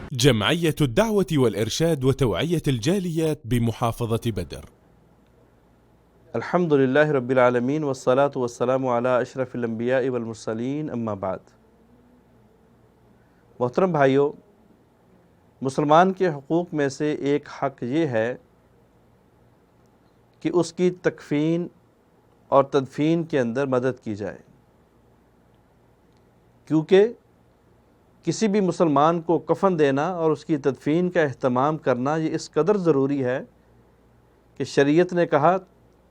جمعية الدعوة والإرشاد وتوعية الجاليات بمحافظة بدر. الحمد للہ رب العالمین والصلاة والسلام علی اشرف الانبیاء والمرسلین اما بعد۔ محترم بھائیو، مسلمان کے حقوق میں سے ایک حق یہ ہے کہ اس کی تکفین اور تدفین کے اندر مدد کی جائے، کیونکہ کسی بھی مسلمان کو کفن دینا اور اس کی تدفین کا اہتمام کرنا یہ اس قدر ضروری ہے کہ شریعت نے کہا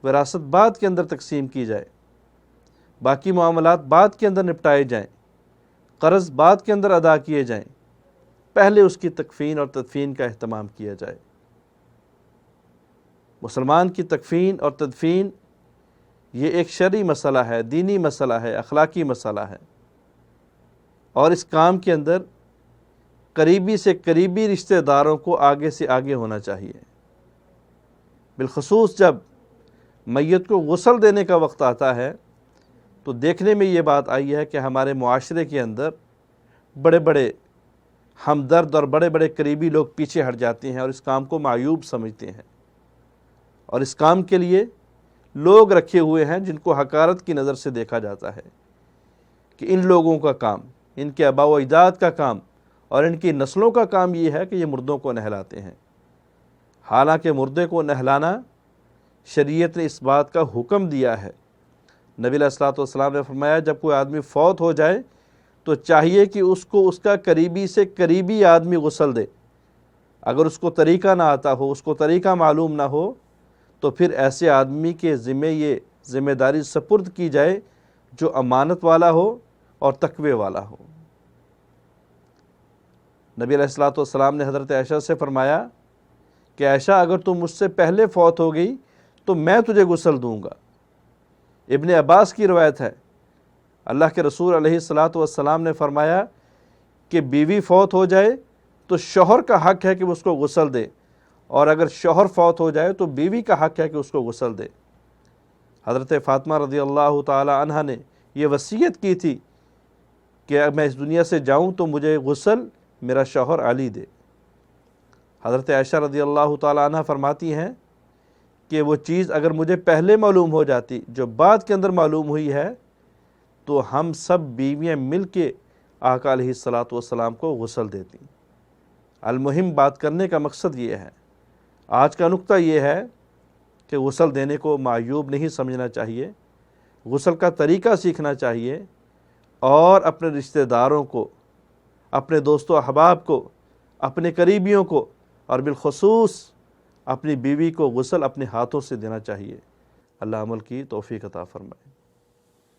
وراثت بعد کے اندر تقسیم کی جائے، باقی معاملات بعد کے اندر نپٹائے جائیں، قرض بعد کے اندر ادا کیے جائیں، پہلے اس کی تکفین اور تدفین کا اہتمام کیا جائے۔ مسلمان کی تکفین اور تدفین یہ ایک شرعی مسئلہ ہے، دینی مسئلہ ہے، اخلاقی مسئلہ ہے، اور اس کام کے اندر قریبی سے قریبی رشتہ داروں کو آگے سے آگے ہونا چاہیے۔ بالخصوص جب میت کو غسل دینے کا وقت آتا ہے تو دیکھنے میں یہ بات آئی ہے کہ ہمارے معاشرے کے اندر بڑے بڑے ہمدرد اور بڑے بڑے قریبی لوگ پیچھے ہٹ جاتے ہیں اور اس کام کو معیوب سمجھتے ہیں، اور اس کام کے لیے لوگ رکھے ہوئے ہیں جن کو حقارت کی نظر سے دیکھا جاتا ہے کہ ان لوگوں کا کام، ان کے آباء و اجداد کا کام اور ان کی نسلوں کا کام یہ ہے کہ یہ مردوں کو نہلاتے ہیں۔ حالانکہ مردے کو نہلانا شریعت نے اس بات کا حکم دیا ہے۔ نبی علیہ الصلوۃ والسلام نے فرمایا جب کوئی آدمی فوت ہو جائے تو چاہیے کہ اس کو اس کا قریبی سے قریبی آدمی غسل دے۔ اگر اس کو طریقہ نہ آتا ہو، اس کو طریقہ معلوم نہ ہو، تو پھر ایسے آدمی کے ذمہ یہ ذمہ داری سپرد کی جائے جو امانت والا ہو اور تقوی والا ہو۔ نبی علیہ الصلوۃ والسلام نے حضرت عائشہ سے فرمایا کہ عائشہ اگر تم مجھ سے پہلے فوت ہو گئی تو میں تجھے غسل دوں گا۔ ابن عباس کی روایت ہے، اللہ کے رسول علیہ الصلوۃ والسلام نے فرمایا کہ بیوی فوت ہو جائے تو شوہر کا حق ہے کہ وہ اس کو غسل دے، اور اگر شوہر فوت ہو جائے تو بیوی کا حق ہے کہ اس کو غسل دے۔ حضرت فاطمہ رضی اللہ تعالی عنہا نے یہ وصیت کی تھی کہ میں اس دنیا سے جاؤں تو مجھے غسل میرا شوہر علی دے۔ حضرت عائشہ رضی اللہ تعالی عنہ فرماتی ہیں کہ وہ چیز اگر مجھے پہلے معلوم ہو جاتی جو بعد کے اندر معلوم ہوئی ہے تو ہم سب بیویاں مل کے آقا علیہ الصلوۃ والسلام کو غسل دیتی۔ المہم بات کرنے کا مقصد یہ ہے، آج کا نقطہ یہ ہے کہ غسل دینے کو معیوب نہیں سمجھنا چاہیے، غسل کا طریقہ سیکھنا چاہیے، اور اپنے رشتہ داروں کو، اپنے دوست و احباب کو، اپنے قریبیوں کو، اور بالخصوص اپنی بیوی کو غسل اپنے ہاتھوں سے دینا چاہیے۔ اللہ عمل کی توفیق عطا فرمائے۔